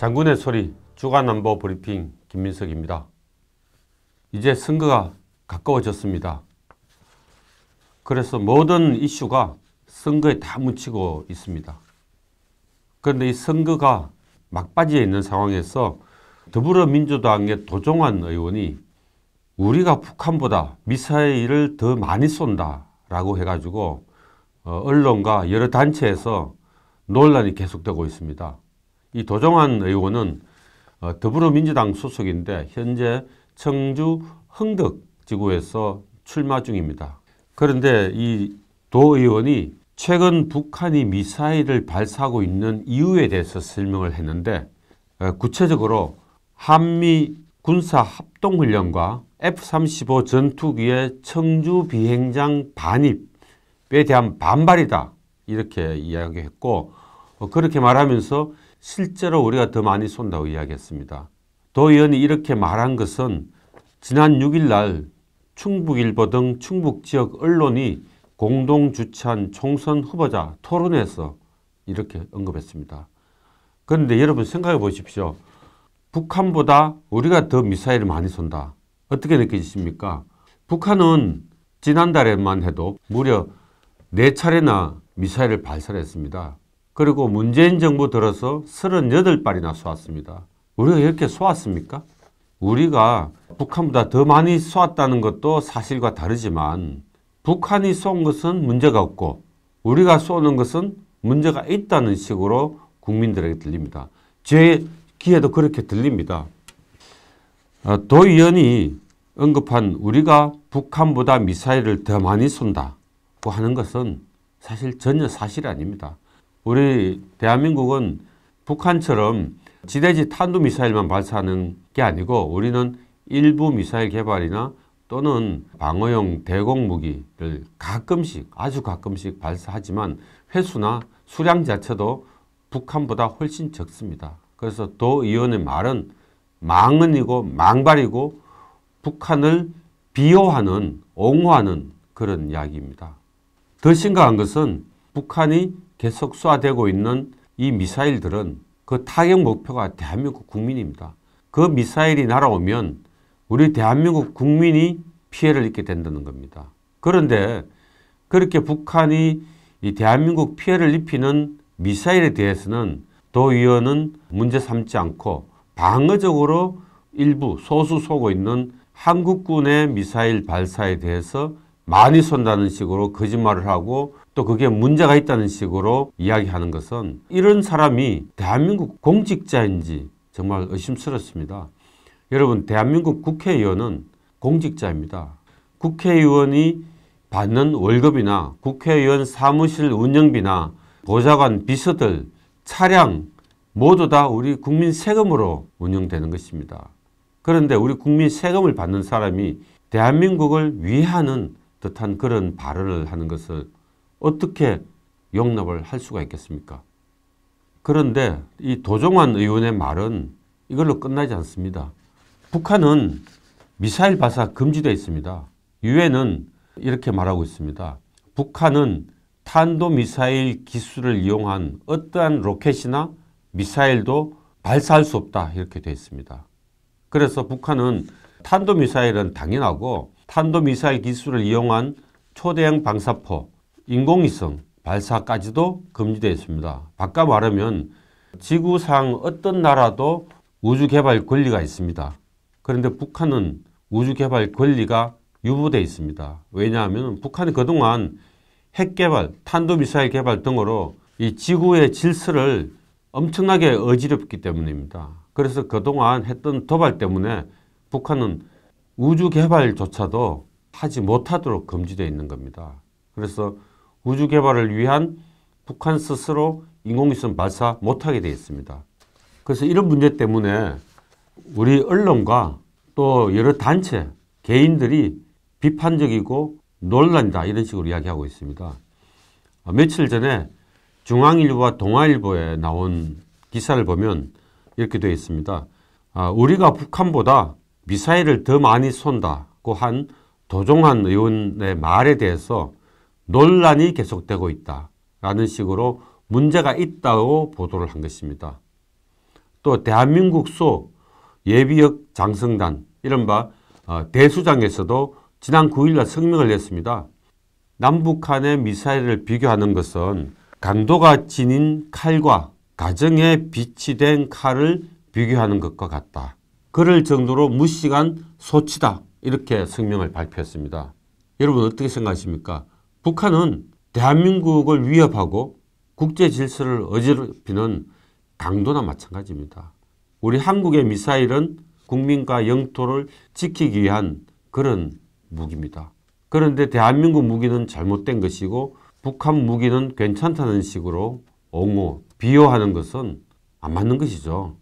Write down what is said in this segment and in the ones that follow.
장군의 소리 주간안보 브리핑 김민석입니다. 이제 선거가 가까워졌습니다. 그래서 모든 이슈가 선거에 다 묻히고 있습니다. 그런데 이 선거가 막바지에 있는 상황에서 더불어민주당의 도종환 의원이 우리가 북한보다 미사일을 더 많이 쏜다 라고 해가지고 언론과 여러 단체에서 논란이 계속되고 있습니다. 이 도종환 의원은 더불어민주당 소속인데 현재 청주 흥덕지구에서 출마 중입니다. 그런데 이 도 의원이 최근 북한이 미사일을 발사하고 있는 이유에 대해서 설명을 했는데 구체적으로 한미 군사 합동훈련과 F-35 전투기의 청주 비행장 반입에 대한 반발이다 이렇게 이야기했고 그렇게 말하면서 실제로 우리가 더 많이 쏜다고 이야기했습니다. 도 의원이 이렇게 말한 것은 지난 6일 날 충북일보 등 충북 지역 언론이 공동 주최한 총선 후보자 토론회에서 이렇게 언급했습니다. 그런데 여러분 생각해 보십시오. 북한보다 우리가 더 미사일을 많이 쏜다. 어떻게 느껴지십니까? 북한은 지난달에만 해도 무려 4차례나 미사일을 발사했습니다. 그리고 문재인 정부 들어서 38발이나 쏘았습니다. 우리가 이렇게 쏘았습니까? 우리가 북한보다 더 많이 쏘았다는 것도 사실과 다르지만 북한이 쏜 것은 문제가 없고 우리가 쏘는 것은 문제가 있다는 식으로 국민들에게 들립니다. 제 귀에도 그렇게 들립니다. 도 의원이 언급한 우리가 북한보다 미사일을 더 많이 쏜다고 하는 것은 사실 전혀 사실이 아닙니다. 우리 대한민국은 북한처럼 지대지 탄도미사일만 발사하는 게 아니고 우리는 일부 미사일 개발이나 또는 방어용 대공무기를 가끔씩 아주 가끔씩 발사하지만 횟수나 수량 자체도 북한보다 훨씬 적습니다. 그래서 도 의원의 말은 망언이고 망발이고 북한을 비호하는 옹호하는 그런 이야기입니다. 더 심각한 것은 북한이 계속 쏘아대고 있는 이 미사일들은 그 타격 목표가 대한민국 국민입니다. 그 미사일이 날아오면 우리 대한민국 국민이 피해를 입게 된다는 겁니다. 그런데 그렇게 북한이 이 대한민국 피해를 입히는 미사일에 대해서는 도 의원은 문제 삼지 않고 방어적으로 일부 소수 쏘고 있는 한국군의 미사일 발사에 대해서 많이 쏜다는 식으로 거짓말을 하고 또 그게 문제가 있다는 식으로 이야기하는 것은 이런 사람이 대한민국 공직자인지 정말 의심스럽습니다. 여러분, 대한민국 국회의원은 공직자입니다. 국회의원이 받는 월급이나 국회의원 사무실 운영비나 보좌관 비서들, 차량 모두 다 우리 국민 세금으로 운영되는 것입니다. 그런데 우리 국민 세금을 받는 사람이 대한민국을 위하는 듯한 그런 발언을 하는 것을 어떻게 용납을 할 수가 있겠습니까? 그런데 이 도종환 의원의 말은 이걸로 끝나지 않습니다. 북한은 미사일 발사 금지되어 있습니다. 유엔은 이렇게 말하고 있습니다. 북한은 탄도미사일 기술을 이용한 어떠한 로켓이나 미사일도 발사할 수 없다 이렇게 되어 있습니다. 그래서 북한은 탄도미사일은 당연하고 탄도미사일 기술을 이용한 초대형 방사포, 인공위성 발사까지도 금지되어 있습니다. 바꿔 말하면 지구상 어떤 나라도 우주개발 권리가 있습니다. 그런데 북한은 우주개발 권리가 유보되어 있습니다. 왜냐하면 북한이 그동안 핵개발, 탄도미사일 개발 등으로 이 지구의 질서를 엄청나게 어지럽기 때문입니다. 그래서 그동안 했던 도발 때문에 북한은 우주개발조차도 하지 못하도록 금지되어 있는 겁니다. 그래서 우주개발을 위한 북한 스스로 인공위성 발사 못하게 되어 있습니다. 그래서 이런 문제 때문에 우리 언론과 또 여러 단체, 개인들이 비판적이고 논란이다 이런 식으로 이야기하고 있습니다. 며칠 전에 중앙일보와 동아일보에 나온 기사를 보면 이렇게 되어 있습니다. 우리가 북한보다 미사일을 더 많이 쏜다고 한 도종환 의원의 말에 대해서 논란이 계속되고 있다라는 식으로 문제가 있다고 보도를 한 것입니다. 또 대한민국 소 예비역 장성단 이른바 대수장에서도 지난 9일날 성명을 냈습니다. 남북한의 미사일을 비교하는 것은 강도가 지닌 칼과 가정에 비치된 칼을 비교하는 것과 같다. 그럴 정도로 무식한 소치다. 이렇게 성명을 발표했습니다. 여러분 어떻게 생각하십니까? 북한은 대한민국을 위협하고 국제 질서를 어지럽히는 강도나 마찬가지입니다. 우리 한국의 미사일은 국민과 영토를 지키기 위한 그런 무기입니다. 그런데 대한민국 무기는 잘못된 것이고 북한 무기는 괜찮다는 식으로 옹호, 비호하는 것은 안 맞는 것이죠.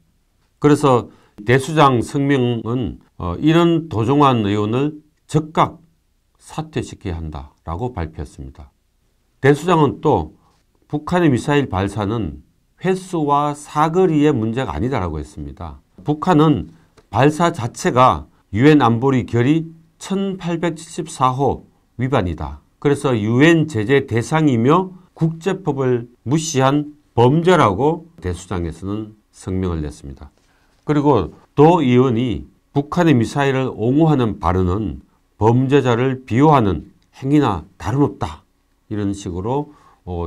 그래서 대수장 성명은 이런 도종환 의원을 즉각 사퇴시켜야 한다라고 발표했습니다. 대수장은 또 북한의 미사일 발사는 횟수와 사거리의 문제가 아니다라고 했습니다. 북한은 발사 자체가 유엔 안보리 결의 1874호 위반이다. 그래서 유엔 제재 대상이며 국제법을 무시한 범죄라고 대수장에서는 성명을 냈습니다. 그리고 도 의원이 북한의 미사일을 옹호하는 발언은 범죄자를 비호하는 행위나 다름없다. 이런 식으로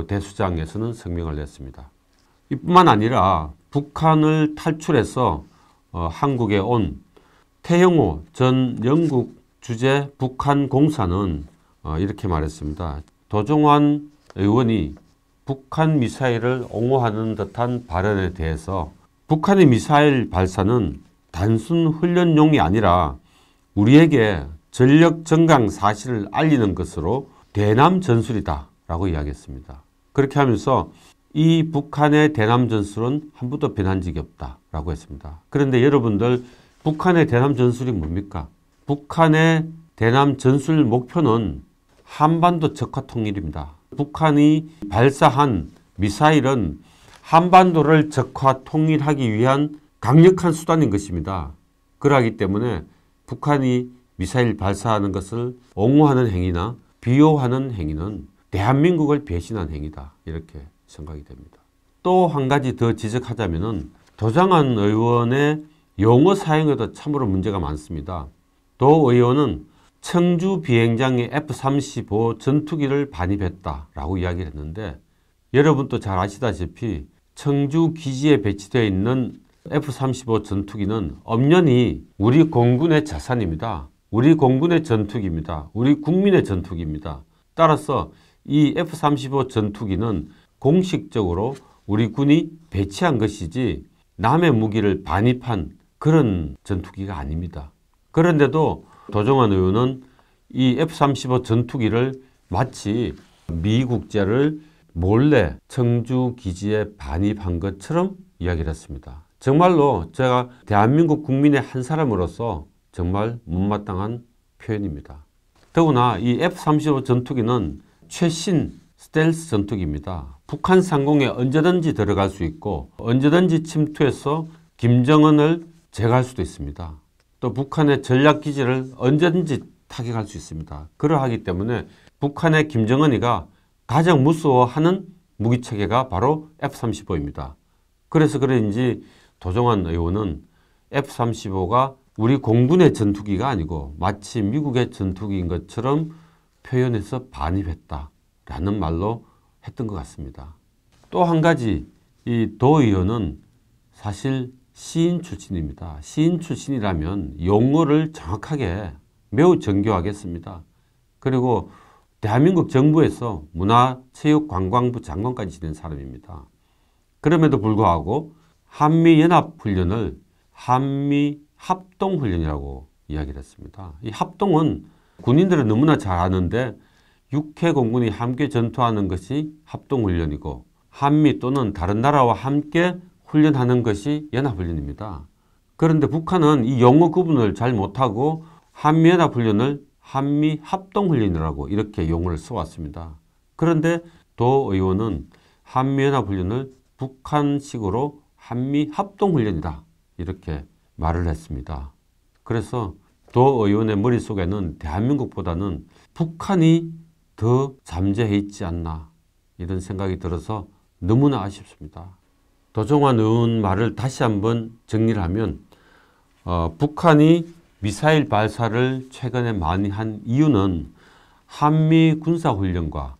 대수장에서는 성명을 냈습니다. 이뿐만 아니라 북한을 탈출해서 한국에 온 태영호 전 영국 주재 북한 공사는 이렇게 말했습니다. 도종환 의원이 북한 미사일을 옹호하는 듯한 발언에 대해서 북한의 미사일 발사는 단순 훈련용이 아니라 우리에게 전력 증강 사실을 알리는 것으로 대남 전술이다 라고 이야기했습니다. 그렇게 하면서 이 북한의 대남 전술은 한 번도 변한 적이 없다 라고 했습니다. 그런데 여러분들 북한의 대남 전술이 뭡니까? 북한의 대남 전술 목표는 한반도 적화 통일입니다. 북한이 발사한 미사일은 한반도를 적화 통일하기 위한 강력한 수단인 것입니다. 그러하기 때문에 북한이 미사일 발사하는 것을 옹호하는 행위나 비호하는 행위는 대한민국을 배신한 행위다. 이렇게 생각이 됩니다. 또 한 가지 더 지적하자면 도종환 의원의 용어 사용에도 참으로 문제가 많습니다. 도 의원은 청주 비행장에 F-35 전투기를 반입했다라고 이야기를 했는데 여러분도 잘 아시다시피 청주 기지에 배치되어 있는 F-35 전투기는 엄연히 우리 공군의 자산입니다. 우리 공군의 전투기입니다. 우리 국민의 전투기입니다. 따라서 이 F-35 전투기는 공식적으로 우리 군이 배치한 것이지 남의 무기를 반입한 그런 전투기가 아닙니다. 그런데도 도종환 의원은 이 F-35 전투기를 마치 미국제를 몰래 청주 기지에 반입한 것처럼 이야기를 했습니다. 정말로 제가 대한민국 국민의 한 사람으로서 정말 못마땅한 표현입니다. 더구나 이 F-35 전투기는 최신 스텔스 전투기입니다. 북한 상공에 언제든지 들어갈 수 있고 언제든지 침투해서 김정은을 제거할 수도 있습니다. 또 북한의 전략기지를 언제든지 타격할 수 있습니다. 그러하기 때문에 북한의 김정은이가 가장 무서워하는 무기체계가 바로 F-35입니다. 그래서 그런지 도종환 의원은 F-35가 우리 공군의 전투기가 아니고 마치 미국의 전투기인 것처럼 표현해서 반입했다라는 말로 했던 것 같습니다. 또 한 가지 이 도 의원은 사실 시인 출신입니다. 시인 출신이라면 용어를 정확하게 매우 정교하겠습니다. 그리고 대한민국 정부에서 문화체육관광부 장관까지 지낸 사람입니다. 그럼에도 불구하고 한미연합훈련을 한미합동훈련이라고 이야기를 했습니다. 이 합동은 군인들은 너무나 잘 아는데 육해 공군이 함께 전투하는 것이 합동훈련이고 한미 또는 다른 나라와 함께 훈련하는 것이 연합훈련입니다. 그런데 북한은 이 용어 구분을 잘 못하고 한미연합훈련을 한미합동훈련이라고 이렇게 용어를 써왔습니다. 그런데 도 의원은 한미연합훈련을 북한식으로 한미합동훈련이다 이렇게 말을 했습니다. 그래서 도 의원의 머릿속에는 대한민국보다는 북한이 더 잠재해 있지 않나 이런 생각이 들어서 너무나 아쉽습니다. 도종환 의원 말을 다시 한번 정리를 하면 북한이 미사일 발사를 최근에 많이 한 이유는 한미 군사훈련과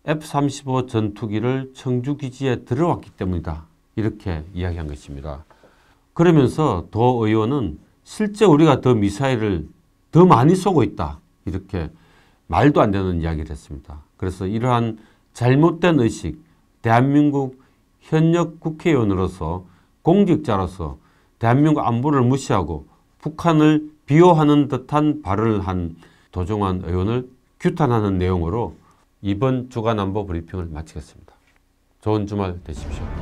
F-35 전투기를 청주기지에 들어왔기 때문이다. 이렇게 이야기한 것입니다. 그러면서 도 의원은 실제 우리가 더 미사일을 더 많이 쏘고 있다. 이렇게 말도 안 되는 이야기를 했습니다. 그래서 이러한 잘못된 의식, 대한민국 현역 국회의원으로서 공직자로서 대한민국 안보를 무시하고 북한을 비호하는 듯한 발언을 한 도종환 의원을 규탄하는 내용으로 이번 주간 안보 브리핑을 마치겠습니다. 좋은 주말 되십시오.